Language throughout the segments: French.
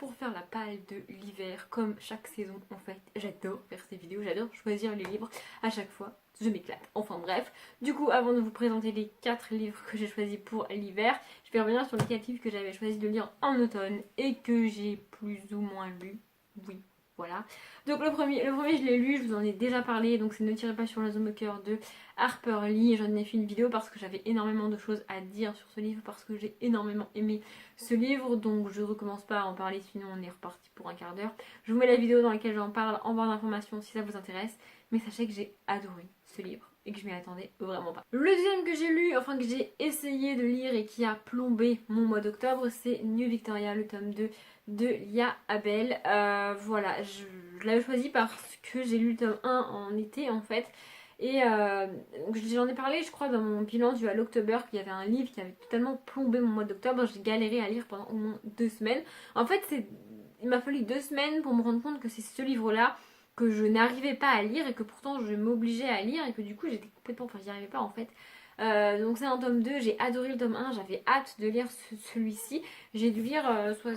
pour faire la palle de l'hiver comme chaque saison en fait. J'adore faire ces vidéos, j'adore choisir les livres à chaque fois, je m'éclate. Enfin bref, du coup avant de vous présenter les 4 livres que j'ai choisis pour l'hiver, je vais revenir sur les 4 livres que j'avais choisi de lire en automne et que j'ai plus ou moins lu. Oui, voilà. Donc le premier je l'ai lu, je vous en ai déjà parlé, donc c'est Ne tirez pas sur l'oiseau moqueur de Harper Lee. J'en ai fait une vidéo parce que j'avais énormément de choses à dire sur ce livre, parce que j'ai énormément aimé ce livre, donc je ne recommence pas à en parler, sinon on est reparti pour un quart d'heure. Je vous mets la vidéo dans laquelle j'en parle en barre d'informations si ça vous intéresse, mais sachez que j'ai adoré ce livre et que je m'y attendais vraiment pas. Le deuxième que j'ai lu, enfin que j'ai essayé de lire et qui a plombé mon mois d'octobre, c'est New Victoria, le tome 2 de Lia Abel. Voilà, je l'avais choisi parce que j'ai lu le tome 1 en été en fait. Et j'en ai parlé je crois dans mon bilan du Halloctober qu'il y avait un livre qui avait totalement plombé mon mois d'octobre. J'ai galéré à lire pendant au moins 2 semaines. En fait il m'a fallu 2 semaines pour me rendre compte que c'est ce livre là que je n'arrivais pas à lire et que pourtant je m'obligeais à lire et que du coup j'étais complètement, enfin j'y arrivais pas en fait. Donc c'est un tome 2, j'ai adoré le tome 1, j'avais hâte de lire celui-ci. J'ai dû lire,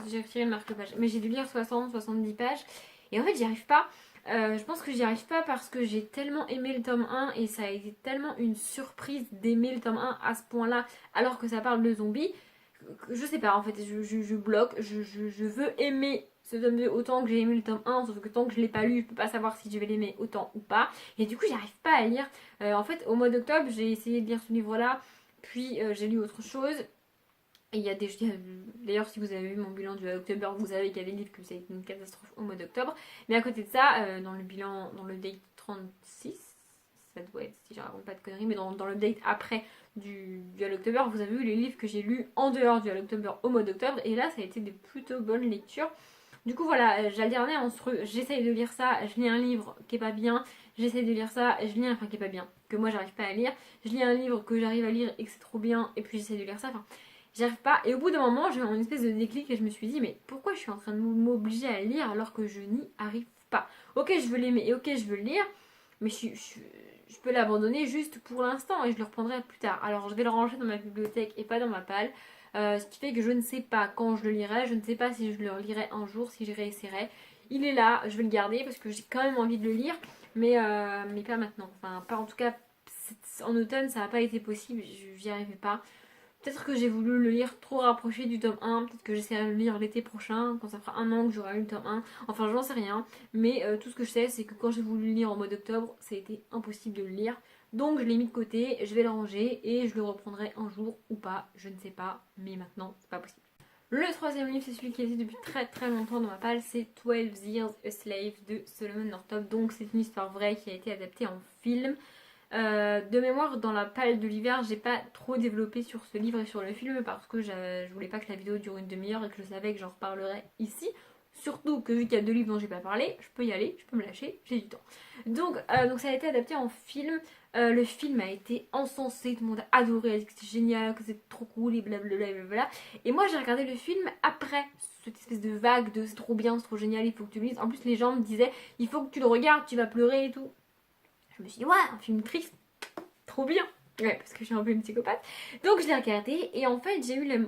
j'ai retiré le marque-page, mais j'ai dû lire 60-70 pages et en fait j'y arrive pas. Je pense que j'y arrive pas parce que j'ai tellement aimé le tome 1 et ça a été tellement une surprise d'aimer le tome 1 à ce point là alors que ça parle de zombies. Je sais pas en fait, je bloque, je veux aimer ce tome 2 autant que j'ai aimé le tome 1, sauf que tant que je l'ai pas lu, je peux pas savoir si je vais l'aimer autant ou pas. Et du coup j'arrive pas à lire. En fait au mois d'octobre j'ai essayé de lire ce livre là, puis j'ai lu autre chose. Et il y a des. D'ailleurs, si vous avez vu mon bilan du October, vous savez qu'il y a des livres que ça a été une catastrophe au mois d'octobre. Mais à côté de ça, dans le bilan, dans le date 36, ça doit être, si je raconte pas de conneries, mais dans le date après du October, vous avez vu les livres que j'ai lus en dehors du October au mois d'octobre. Et là, ça a été des plutôt bonnes lectures. Du coup, voilà, j'alternais entre j'essaye de lire ça, je lis un livre qui est pas bien, j'essaye de lire ça, je lis un enfin qui est pas bien, que moi j'arrive pas à lire, je lis un livre que j'arrive à lire et que c'est trop bien, et puis j'essaye de lire ça. Enfin, j'y arrive pas. Et au bout d'un moment, j'ai eu une espèce de déclic et je me suis dit, mais pourquoi je suis en train de m'obliger à lire alors que je n'y arrive pas? Ok, je veux l'aimer et ok, je veux le lire, mais je peux l'abandonner juste pour l'instant et je le reprendrai plus tard. Alors, je vais le ranger dans ma bibliothèque et pas dans ma palle. Ce qui fait que je ne sais pas quand je le lirai, je ne sais pas si je le relirai un jour, si je réessayerai. Il est là, je vais le garder parce que j'ai quand même envie de le lire, mais pas maintenant. Enfin, pas en tout cas, en automne, ça n'a pas été possible, j'y arrivais pas. Peut-être que j'ai voulu le lire trop rapproché du tome 1, peut-être que j'essaierai de le lire l'été prochain, quand ça fera un an que j'aurai lu le tome 1, enfin j'en sais rien, mais tout ce que je sais c'est que quand j'ai voulu le lire en mois d'octobre, ça a été impossible de le lire, donc je l'ai mis de côté, je vais le ranger et je le reprendrai un jour ou pas, je ne sais pas, mais maintenant c'est pas possible. Le troisième livre, c'est celui qui était depuis très très longtemps dans ma palle, c'est 12 Years a Slave de Solomon Northup, donc c'est une histoire vraie qui a été adaptée en film. De mémoire, dans la palle de l'hiver, j'ai pas trop développé sur ce livre et sur le film parce que je voulais pas que la vidéo dure une demi-heure et que je savais que j'en reparlerais ici. Surtout que vu qu'il y a 2 livres dont j'ai pas parlé, je peux y aller, je peux me lâcher, j'ai du temps. Donc ça a été adapté en film. Le film a été encensé, tout le monde a adoré, a dit que c'était génial, que c'était trop cool et blablabla. Et moi j'ai regardé le film après cette espèce de vague de c'est trop bien, c'est trop génial, il faut que tu le lises. En plus les gens me disaient il faut que tu le regardes, tu vas pleurer et tout. Je me suis dit, ouais, un film triste, trop bien. Ouais, parce que je suis un peu une psychopathe. Donc je l'ai regardé et en fait, j'ai eu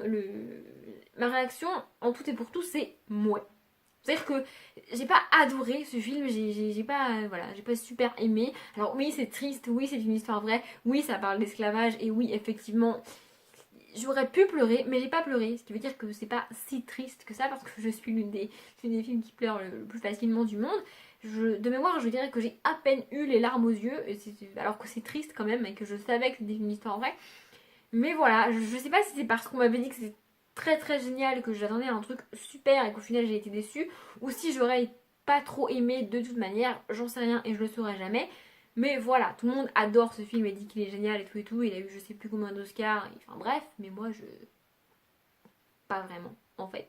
ma réaction en tout et pour tout, c'est mouais. C'est-à-dire que j'ai pas adoré ce film, j'ai pas, voilà, j'ai pas super aimé. Alors oui, c'est triste, oui, c'est une histoire vraie, oui, ça parle d'esclavage et oui, effectivement, j'aurais pu pleurer, mais j'ai pas pleuré. Ce qui veut dire que c'est pas si triste que ça parce que je suis l'une des films qui pleurent le plus facilement du monde. De mémoire, je dirais que j'ai à peine eu les larmes aux yeux, alors que c'est triste quand même et que je savais que c'était une histoire vraie. Mais voilà, je sais pas si c'est parce qu'on m'avait dit que c'était très très génial et que j'attendais un truc super et qu'au final j'ai été déçue, ou si j'aurais pas trop aimé de toute manière, j'en sais rien et je le saurai jamais. Mais voilà, tout le monde adore ce film et dit qu'il est génial et tout, il a eu je sais plus combien d'Oscars, enfin bref, mais moi pas vraiment en fait.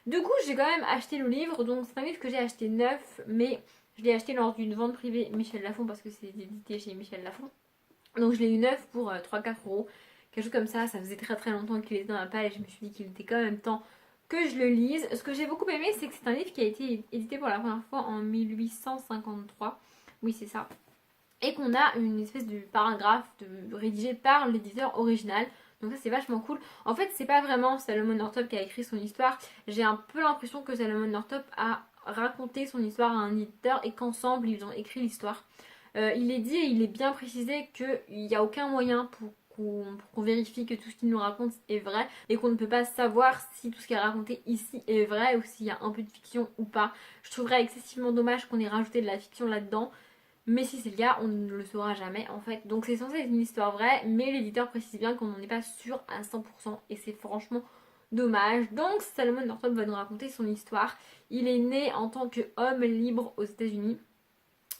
Du coup, j'ai quand même acheté le livre, donc c'est un livre que j'ai acheté neuf, mais je l'ai acheté lors d'une vente privée Michel Lafon parce que c'est édité chez Michel Lafon. Donc je l'ai eu neuf pour 3-4 euros, quelque chose comme ça. Ça faisait très très longtemps qu'il était dans ma palle et je me suis dit qu'il était quand même temps que je le lise. Ce que j'ai beaucoup aimé, c'est que c'est un livre qui a été édité pour la première fois en 1853. Oui, c'est ça. Et qu'on a une espèce de paragraphe rédigé par l'éditeur original. Donc ça c'est vachement cool. En fait c'est pas vraiment Salomon Northup qui a écrit son histoire. J'ai un peu l'impression que Salomon Northup a raconté son histoire à un éditeur et qu'ensemble ils ont écrit l'histoire. Il est dit et il est bien précisé qu'il n'y a aucun moyen pour qu'on vérifie que tout ce qu'il nous raconte est vrai et qu'on ne peut pas savoir si tout ce qu'il a raconté ici est vrai ou s'il y a un peu de fiction ou pas. Je trouverais excessivement dommage qu'on ait rajouté de la fiction là-dedans. Mais si c'est le cas, on ne le saura jamais en fait. Donc c'est censé être une histoire vraie, mais l'éditeur précise bien qu'on n'en est pas sûr à 100% et c'est franchement dommage. Donc Salomon Northup va nous raconter son histoire. Il est né en tant qu'homme libre aux États-Unis.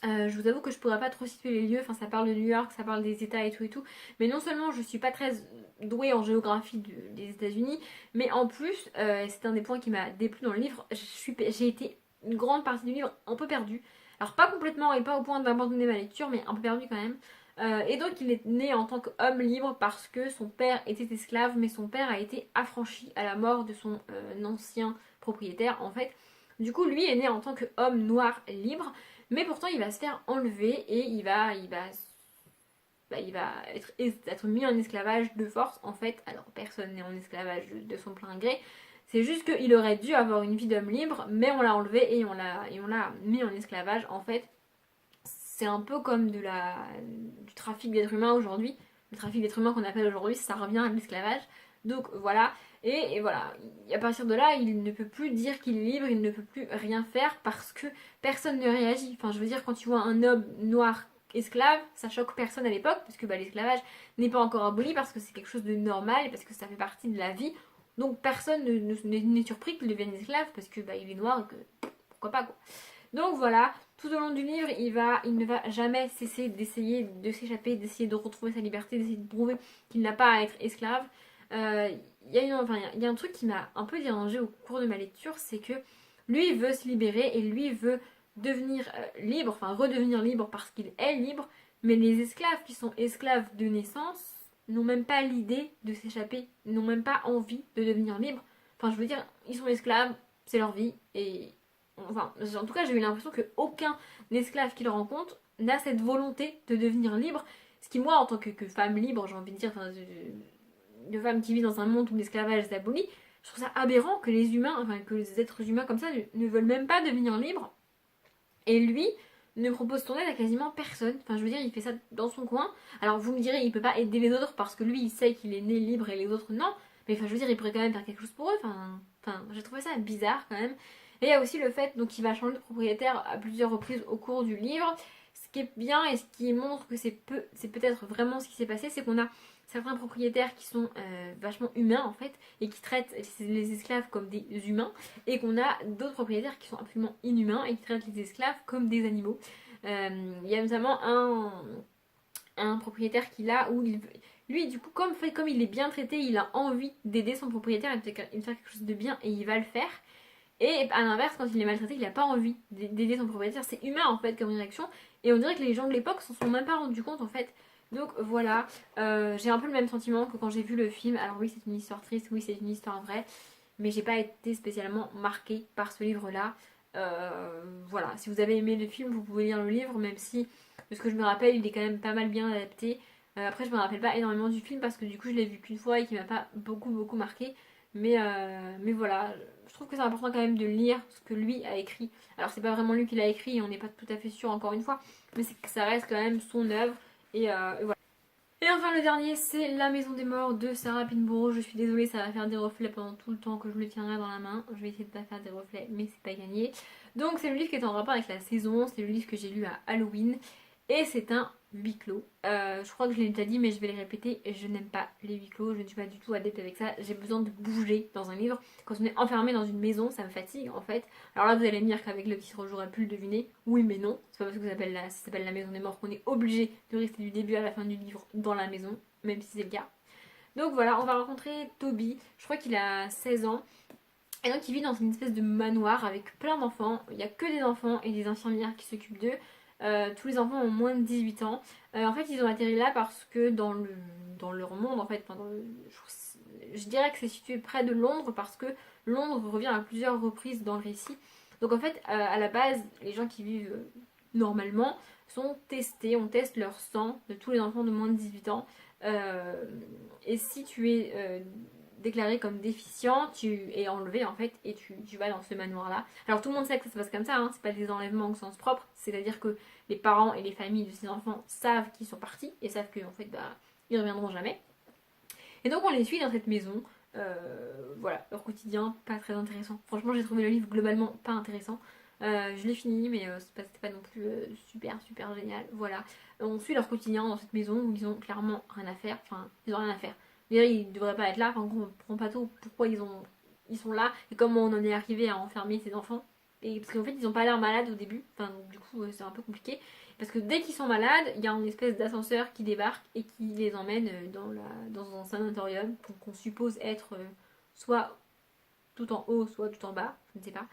Je vous avoue que je pourrais pas trop situer les lieux, enfin ça parle de New York, ça parle des États et tout, mais non seulement je suis pas très douée en géographie des États-Unis, mais en plus, c'est un des points qui m'a déplu dans le livre, j'ai été une grande partie du livre un peu perdue. Alors pas complètement et pas au point d'abandonner ma lecture, mais un peu perdue quand même. Et donc il est né en tant qu'homme libre parce que son père était esclave, mais son père a été affranchi à la mort de son ancien propriétaire en fait. Du coup lui est né en tant qu'homme noir libre. Mais pourtant, il va se faire enlever et il va être mis en esclavage de force en fait. Alors, personne n'est en esclavage de son plein gré. C'est juste qu'il aurait dû avoir une vie d'homme libre, mais on l'a enlevé et on l'a mis en esclavage en fait. C'est un peu comme du trafic d'êtres humains aujourd'hui. Le trafic d'êtres humains qu'on appelle aujourd'hui, ça revient à l'esclavage. Donc voilà. Et voilà, à partir de là, il ne peut plus dire qu'il est libre, il ne peut plus rien faire parce que personne ne réagit. Enfin, je veux dire, quand tu vois un homme noir esclave, ça choque personne à l'époque, parce que l'esclavage n'est pas encore aboli, parce que c'est quelque chose de normal, parce que ça fait partie de la vie. Donc personne n'est surpris qu'il devienne esclave, parce que il est noir et que pourquoi pas quoi. Donc voilà, tout au long du livre, il ne va jamais cesser d'essayer de s'échapper, d'essayer de retrouver sa liberté, d'essayer de prouver qu'il n'a pas à être esclave. Il y a un truc qui m'a un peu dérangé au cours de ma lecture, c'est que lui il veut se libérer et lui veut devenir libre, enfin redevenir libre parce qu'il est libre, mais les esclaves qui sont esclaves de naissance n'ont même pas l'idée de s'échapper, n'ont même pas envie de devenir libres. Enfin je veux dire, ils sont esclaves, c'est leur vie, et enfin en tout cas j'ai eu l'impression qu'aucun esclave qu'il rencontre n'a cette volonté de devenir libre, ce qui moi en tant que femme libre, j'ai envie de dire, de femmes qui vivent dans un monde où l'esclavage est aboli, je trouve ça aberrant que les humains, enfin que les êtres humains comme ça ne veulent même pas devenir libres. Et lui ne propose son aide à quasiment personne. Enfin je veux dire, il fait ça dans son coin. Alors vous me direz, il peut pas aider les autres parce que lui il sait qu'il est né libre et les autres non. Mais enfin je veux dire, il pourrait quand même faire quelque chose pour eux. Enfin j'ai trouvé ça bizarre quand même. Et il y a aussi le fait donc qu'il va changer de propriétaire à plusieurs reprises au cours du livre. Ce qui est bien et ce qui montre que c'est peut-être vraiment ce qui s'est passé, c'est qu'on a certains propriétaires qui sont vachement humains en fait et qui traitent les esclaves comme des humains, et qu'on a d'autres propriétaires qui sont absolument inhumains et qui traitent les esclaves comme des animaux. Il y a notamment un propriétaire qui là où lui du coup comme il est bien traité, il a envie d'aider son propriétaire et de faire quelque chose de bien et il va le faire. Et à l'inverse, quand il est maltraité, il n'a pas envie d'aider son propriétaire. C'est humain en fait comme réaction. Et on dirait que les gens de l'époque s'en sont même pas rendus compte en fait. Donc voilà, j'ai un peu le même sentiment que quand j'ai vu le film. Alors oui, c'est une histoire triste, oui, c'est une histoire vraie. Mais j'ai pas été spécialement marquée par ce livre-là. Voilà, si vous avez aimé le film, vous pouvez lire le livre, même si, de ce que je me rappelle, il est quand même pas mal bien adapté. Après, je me rappelle pas énormément du film parce que du coup, je l'ai vu qu'une fois et qu'il m'a pas beaucoup marqué. Mais voilà, je trouve que c'est important quand même de lire ce que lui a écrit. Alors c'est pas vraiment lui qui l'a écrit, on n'est pas tout à fait sûr encore une fois, mais c'est que ça reste quand même son œuvre. Et voilà. Et enfin le dernier, c'est La Maison des Morts de Sarah Pinborough. Je suis désolée, ça va faire des reflets pendant tout le temps que je le tiendrai dans la main. Je vais essayer de pas faire des reflets, mais c'est pas gagné. Donc c'est le livre qui est en rapport avec la saison, c'est le livre que j'ai lu à Halloween. Et c'est un huis clos. Je crois que je l'ai déjà dit, mais je vais le répéter. Je n'aime pas les huis clos, je ne suis pas du tout adepte avec ça. J'ai besoin de bouger dans un livre. Quand on est enfermé dans une maison, ça me fatigue en fait. Alors là, vous allez me dire qu'avec le titre, j'aurais pu le deviner. Oui, mais non. C'est pas parce que ça s'appelle La Maison des Morts qu'on est obligé de rester du début à la fin du livre dans la maison, même si c'est le cas. Donc voilà, on va rencontrer Toby. Je crois qu'il a 16 ans. Et donc il vit dans une espèce de manoir avec plein d'enfants. Il n'y a que des enfants et des infirmières qui s'occupent d'eux. Tous les enfants ont moins de 18 ans. En fait, ils ont atterri là parce que dans leur monde, en fait, je dirais que c'est situé près de Londres parce que Londres revient à plusieurs reprises dans le récit. Donc en fait, à la base, les gens qui vivent normalement sont testés, on teste leur sang de tous les enfants de moins de 18 ans Et si tu es déclaré comme déficient, tu es enlevé en fait et tu vas dans ce manoir là. Alors tout le monde sait que ça se passe comme ça, hein, c'est pas des enlèvements au sens propre, c'est-à-dire que les parents et les familles de ces enfants savent qu'ils sont partis et savent qu'en fait bah, ils reviendront jamais. Et donc on les suit dans cette maison. Voilà, leur quotidien, pas très intéressant. Franchement, j'ai trouvé le livre globalement pas intéressant. Je l'ai fini, mais c'était pas non plus super génial. Voilà, on suit leur quotidien dans cette maison où ils ont clairement rien à faire. Enfin, ils ont rien à faire. D'ailleurs, ils devraient pas être là. Enfin, on comprend pas trop pourquoi ils sont là et comment on en est arrivé à enfermer ces enfants. Et parce qu'en fait, ils ont pas l'air malades au début. Enfin, donc, du coup, c'est un peu compliqué. Parce que dès qu'ils sont malades, il y a une espèce d'ascenseur qui débarque et qui les emmène dans un sanatorium qu'on suppose être soit tout en haut, soit tout en bas, je ne sais pas.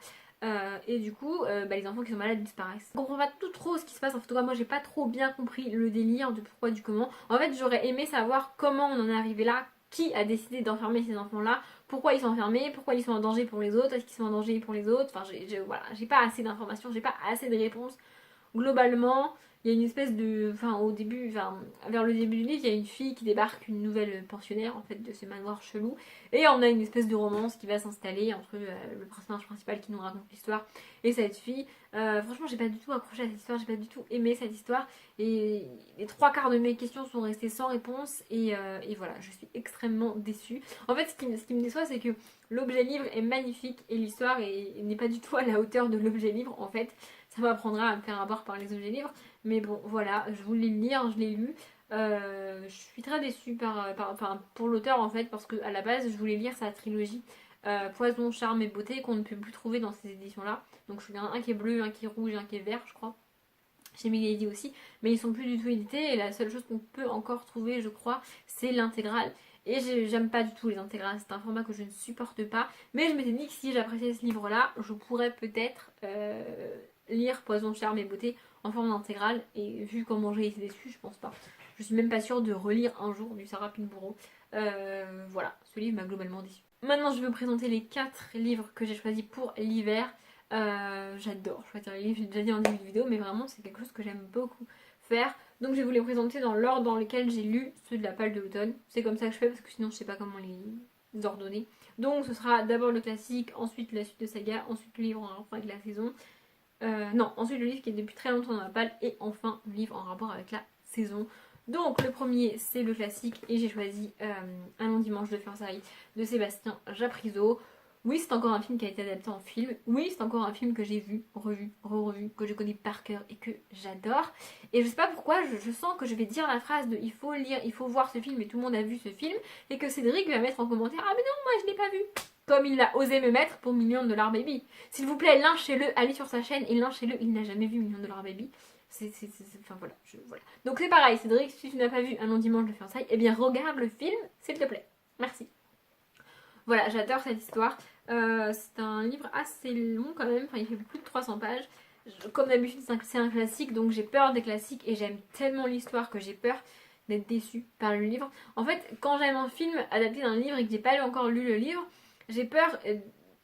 Et du coup, bah, les enfants qui sont malades disparaissent. Je comprends pas tout trop ce qui se passe. En tout cas, moi, j'ai pas trop bien compris le délire du pourquoi du comment. En fait, j'aurais aimé savoir comment on en est arrivé là, qui a décidé d'enfermer ces enfants-là, pourquoi ils sont enfermés, pourquoi ils sont en danger pour les autres, est-ce qu'ils sont en danger pour les autres. Enfin, voilà, j'ai pas assez d'informations, j'ai pas assez de réponses. Globalement, il y a une espèce de. Enfin, au début, enfin, vers le début du livre, il y a une fille qui débarque, une nouvelle pensionnaire en fait de ce manoir chelou. Et on a une espèce de romance qui va s'installer entre le personnage principal qui nous raconte l'histoire et cette fille. Franchement, j'ai pas du tout accroché à cette histoire, j'ai pas du tout aimé cette histoire. Et les trois quarts de mes questions sont restées sans réponse. Et voilà, je suis extrêmement déçue. En fait, ce qui me déçoit, c'est que l'objet livre est magnifique et l'histoire n'est pas du tout à la hauteur de l'objet livre en fait. Ça m'apprendra à me faire avoir par les objets livres. Mais bon, voilà, je voulais le lire, je l'ai lu. Je suis très déçue pour l'auteur en fait, parce qu'à la base, je voulais lire sa trilogie Poison, Charme et Beauté qu'on ne peut plus trouver dans ces éditions-là. Donc il y en a un qui est bleu, un qui est rouge et un qui est vert, je crois. Chez Milady aussi, mais ils sont plus du tout édités et la seule chose qu'on peut encore trouver, je crois, c'est l'intégrale. Et j'aime pas du tout les intégrales, c'est un format que je ne supporte pas. Mais je m'étais dit que si j'appréciais ce livre-là, je pourrais peut-être lire Poison, Charme et Beauté en forme intégrale. Et vu comment j'ai été déçue, je pense pas. Je suis même pas sûre de relire un jour du Sarah Pinborough. Voilà, ce livre m'a globalement déçue. Maintenant, je vais vous présenter les 4 livres que j'ai choisis pour l'hiver. J'adore choisir les livres, j'ai déjà dit en début de vidéo, mais vraiment c'est quelque chose que j'aime beaucoup faire. Donc je vais vous les présenter dans l'ordre dans lequel j'ai lu ceux de la palle de l'automne. C'est comme ça que je fais parce que sinon je sais pas comment les ordonner. Donc ce sera d'abord le classique, ensuite la suite de saga, ensuite le livre en rapport avec la saison. Non, ensuite le livre qui est depuis très longtemps dans la palle et enfin le livre en rapport avec la saison. Donc le premier c'est le classique et j'ai choisi Un long dimanche de fiançailles de Sébastien Japrisot. Oui, c'est encore un film qui a été adapté en film. Oui, c'est encore un film que j'ai vu, revu, re-revu, que je connais par cœur et que j'adore. Et je sais pas pourquoi, je sens que je vais dire la phrase de il faut lire, il faut voir ce film et tout le monde a vu ce film. Et que Cédric va mettre en commentaire ah mais non, moi je l'ai pas vu. Comme il a osé me mettre pour Million Dollar Baby. S'il vous plaît, lynchez-le, allez sur sa chaîne et lynchez-le, il n'a jamais vu Million Dollar Baby. Enfin voilà, voilà. Donc c'est pareil, Cédric, si tu n'as pas vu Un long dimanche de fiançailles, eh bien regarde le film, s'il te plaît. Merci. Voilà, j'adore cette histoire. C'est un livre assez long quand même, enfin il fait plus de 300 pages. Comme d'habitude c'est un classique, donc j'ai peur des classiques et j'aime tellement l'histoire que j'ai peur d'être déçue par le livre. En fait, quand j'aime un film adapté d'un livre et que j'ai pas encore lu le livre, j'ai peur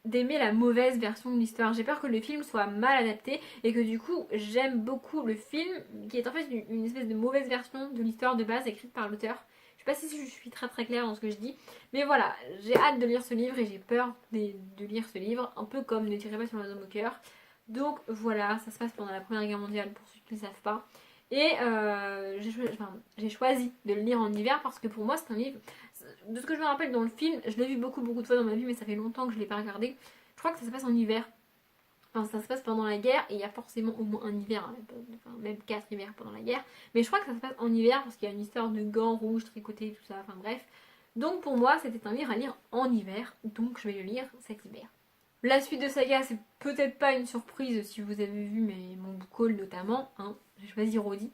d'aimer la mauvaise version de l'histoire. J'ai peur que le film soit mal adapté et que du coup j'aime beaucoup le film qui est en fait une espèce de mauvaise version de l'histoire de base écrite par l'auteur. Je sais pas si je suis très claire dans ce que je dis, mais voilà, j'ai hâte de lire ce livre et j'ai peur de lire ce livre, un peu comme Ne tirez pas sur l'oiseau moqueur. Donc voilà, ça se passe pendant la Première Guerre mondiale pour ceux qui ne le savent pas. Et j'ai choisi de le lire en hiver parce que pour moi c'est un livre, de ce que je me rappelle dans le film, je l'ai vu beaucoup de fois dans ma vie mais ça fait longtemps que je ne l'ai pas regardé. Je crois que ça se passe en hiver. Enfin, ça se passe pendant la guerre et il y a forcément au moins un hiver, hein, enfin, même 4 hivers pendant la guerre. Mais je crois que ça se passe en hiver parce qu'il y a une histoire de gants rouges tricotés, tout ça, enfin bref. Donc pour moi, c'était un livre à lire en hiver, donc je vais le lire cet hiver. La suite de saga, c'est peut-être pas une surprise si vous avez vu mon book haul notamment. Hein. J'ai choisi Roddy.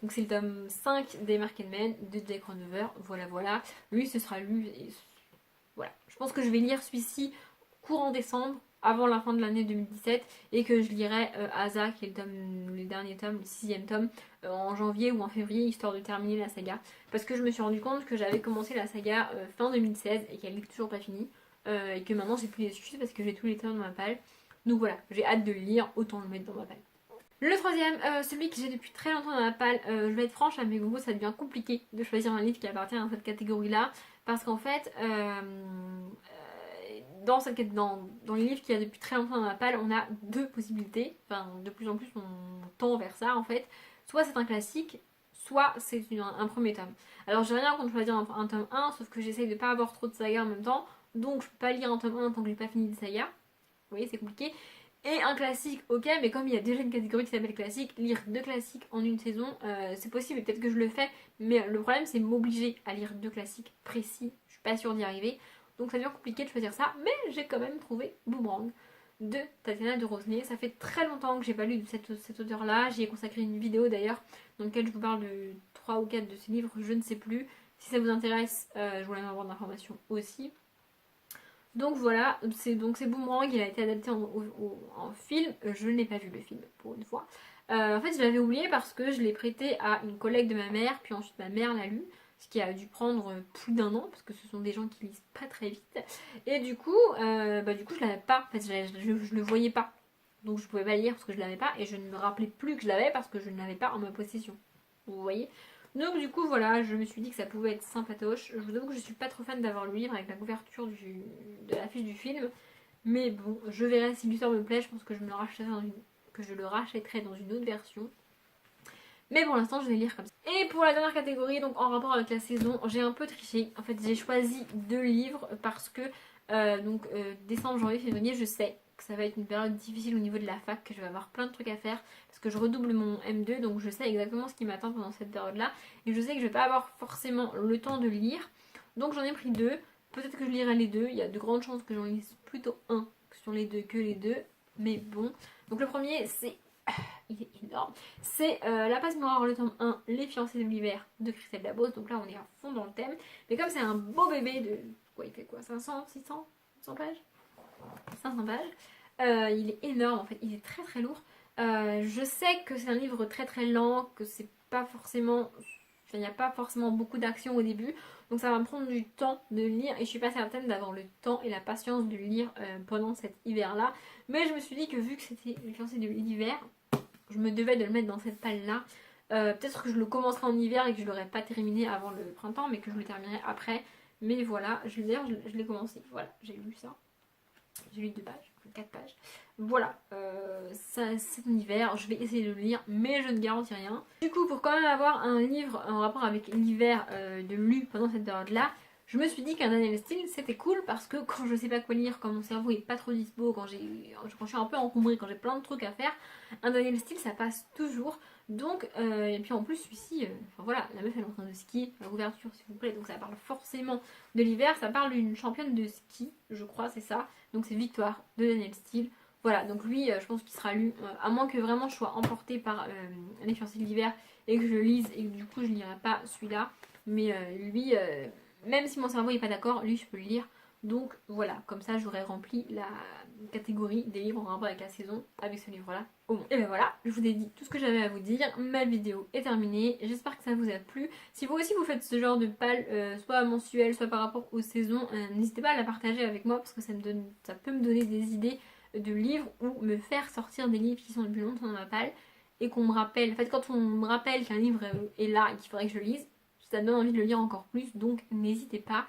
Donc c'est le tome 5 des Mark Men de Jack Ronover. Voilà. Lui, ce sera lu. Et voilà. Je pense que je vais lire celui-ci courant décembre, avant la fin de l'année 2017, et que je lirai Asa, qui est le dernier tome, le 6e tome, en janvier ou en février, histoire de terminer la saga. Parce que je me suis rendu compte que j'avais commencé la saga fin 2016 et qu'elle n'est toujours pas finie. Et que maintenant j'ai plus d'excuses parce que j'ai tous les tomes dans ma palle. Donc voilà, j'ai hâte de le lire, autant le mettre dans ma palle. Le troisième, celui que j'ai depuis très longtemps dans la palle, je vais être franche avec vous, ça devient compliqué de choisir un livre qui appartient à cette catégorie-là, parce qu'en fait, dans les livres qu'il y a depuis très longtemps dans la palle, on a deux possibilités, enfin de plus en plus on tend vers ça en fait, soit c'est un classique, soit c'est un premier tome. Alors j'ai rien contre choisir un tome 1, sauf que j'essaye de pas avoir trop de sagas en même temps, donc je peux pas lire un tome 1 tant que j'ai pas fini des sagas, vous voyez c'est compliqué. Et un classique, ok, mais comme il y a déjà une catégorie qui s'appelle classique, lire deux classiques en une saison, c'est possible et peut-être que je le fais, mais le problème c'est m'obliger à lire deux classiques précis, je suis pas sûre d'y arriver, donc ça devient compliqué de choisir ça, mais j'ai quand même trouvé Boomerang de Tatiana de Rosny. Ça fait très longtemps que j'ai pas lu de cet auteur-là, j'y ai consacré une vidéo d'ailleurs, dans laquelle je vous parle de 3 ou 4 de ses livres, je ne sais plus. Si ça vous intéresse, je voulais avoir d'informations aussi. Donc voilà, c'est Boomerang, il a été adapté en film. Je n'ai pas vu le film pour une fois. En fait, je l'avais oublié parce que je l'ai prêté à une collègue de ma mère, puis ensuite ma mère l'a lu, ce qui a dû prendre plus d'un an parce que ce sont des gens qui lisent pas très vite. Et du coup, je l'avais pas. En fait, je le voyais pas, donc je pouvais pas lire parce que je l'avais pas et je ne me rappelais plus que je l'avais parce que je ne l'avais pas en ma possession. Vous voyez. Donc du coup voilà, je me suis dit que ça pouvait être sympatoche. Je vous avoue que je suis pas trop fan d'avoir le livre avec la couverture de l'affiche du film. Mais bon, je verrai si l'histoire me plaît, je pense que je le rachèterai dans une autre version. Mais pour l'instant je vais lire comme ça. Et pour la dernière catégorie, donc en rapport avec la saison, j'ai un peu triché. En fait j'ai choisi 2 livres parce que décembre, janvier, février, je sais que ça va être une période difficile au niveau de la fac, que je vais avoir plein de trucs à faire parce que je redouble mon M2, donc je sais exactement ce qui m'attend pendant cette période-là et je sais que je vais pas avoir forcément le temps de lire. Donc j'en ai pris 2. Peut-être que je lirai les 2. Il y a de grandes chances que j'en lise plutôt un sur les 2 que les 2. Mais bon. Donc le premier, c'est il est énorme. C'est La Passe Noire, le tome 1, Les fiancés de l'hiver de Christelle Labose. Donc là, on est à fond dans le thème. Mais comme c'est un beau bébé de. Quoi, il fait quoi, 500, 600, 100 pages 500 pages. Il est énorme en fait, il est très très lourd. Je sais que c'est un livre très très lent, que c'est pas forcément. Il n'y a pas forcément beaucoup d'action au début, donc ça va me prendre du temps de lire et je suis pas certaine d'avoir le temps et la patience de le lire pendant cet hiver là. Mais je me suis dit que vu que c'était les fiancés de l'hiver, je me devais de le mettre dans cette palle là. Peut-être que je le commencerai en hiver et que je l'aurai pas terminé avant le printemps, mais que je le terminerai après. Mais voilà, d'ailleurs je l'ai commencé, voilà, j'ai lu ça. J'ai lu 2 pages, 4 pages. Voilà, c'est un hiver, je vais essayer de le lire, mais je ne garantis rien. Du coup, pour quand même avoir un livre en rapport avec l'hiver de lu pendant cette période-là, je me suis dit qu'un Daniel Steele c'était cool parce que quand je sais pas quoi lire, quand mon cerveau est pas trop dispo, quand je suis un peu encombrée, quand j'ai plein de trucs à faire, un Daniel Steele ça passe toujours. Donc, et puis en plus celui-ci, enfin voilà, la meuf elle est en train de skier, la couverture s'il vous plaît, donc ça parle forcément de l'hiver, ça parle d'une championne de ski, je crois, c'est ça. Donc c'est Victoire de Daniel Steele. Voilà, donc lui, je pense qu'il sera lu, à moins que vraiment je sois emportée par les fiancés de l'hiver et que je le lise et que du coup je ne lirai pas celui-là. Mais lui, même si mon cerveau n'est pas d'accord, lui je peux le lire. Donc voilà, comme ça j'aurais rempli la catégorie des livres en rapport avec la saison avec ce livre-là au moins. Et ben voilà, je vous ai dit tout ce que j'avais à vous dire. Ma vidéo est terminée. J'espère que ça vous a plu. Si vous aussi vous faites ce genre de palle, soit mensuel, soit par rapport aux saisons, n'hésitez pas à la partager avec moi parce que ça peut me donner des idées de livres ou me faire sortir des livres qui sont depuis longtemps dans ma palle et qu'on me rappelle. En fait, quand on me rappelle qu'un livre est là et qu'il faudrait que je le lise, ça me donne envie de le lire encore plus. Donc n'hésitez pas.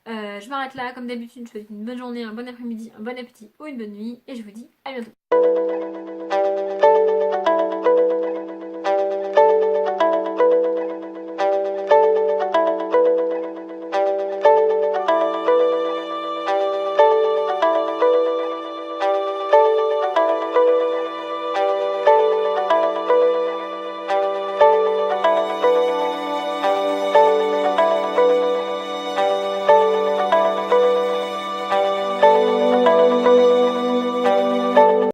Je m'arrête là, comme d'habitude, je vous souhaite une bonne journée, un bon après-midi, un bon appétit ou une bonne nuit et je vous dis à bientôt.